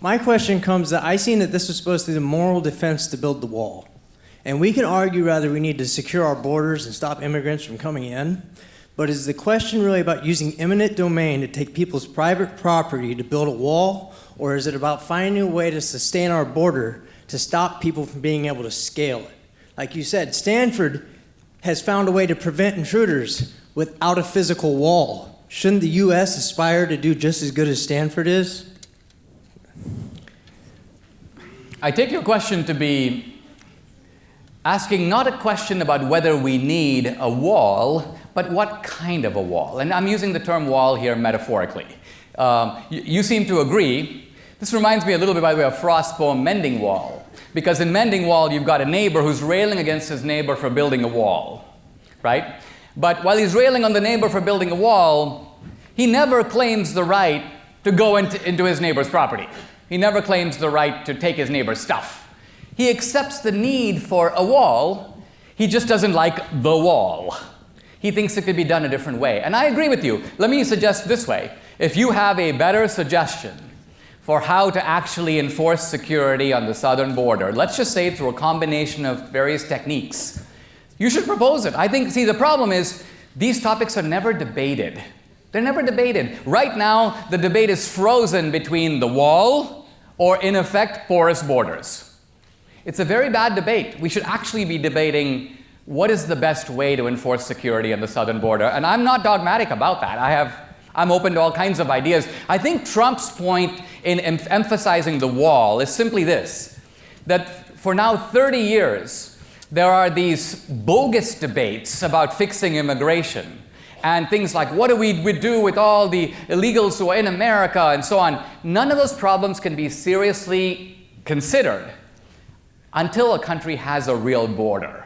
My question comes that I seen that this was supposed to be the moral defense to build the wall. And we can argue whether we need to secure our borders and stop immigrants from coming in, but is the question really about using eminent domain to take people's private property to build a wall, or is it about finding a way to sustain our border to stop people from being able to scale it? Like you said, Stanford has found a way to prevent intruders without a physical wall. Shouldn't the US aspire to do just as good as Stanford is? I take your question to be asking not a question about whether we need a wall, but what kind of a wall. And I'm using the term wall here metaphorically. You seem to agree. This reminds me a little bit, by the way, of Frost's poem Mending Wall. Because in Mending Wall, you've got a neighbor who's railing against his neighbor for building a wall, right? But while he's railing on the neighbor for building a wall, he never claims the right to go into his neighbor's property. He never claims the right to take his neighbor's stuff. He accepts the need for a wall. He just doesn't like the wall. He thinks it could be done a different way. And I agree with you. Let me suggest this way. If you have a better suggestion for how to actually enforce security on the southern border, let's just say through a combination of various techniques, you should propose it. I think, see, the problem is these topics are never debated. They're never debated. Right now, the debate is frozen between the wall or, in effect, porous borders. It's a very bad debate. We should actually be debating what is the best way to enforce security on the southern border. And I'm not dogmatic about that. I'm open to all kinds of ideas. I think Trump's point in emphasizing the wall is simply this, that for now 30 years, there are these bogus debates about fixing immigration and things like what do we do with all the illegals who are in America and so on. None of those problems can be seriously considered until a country has a real border.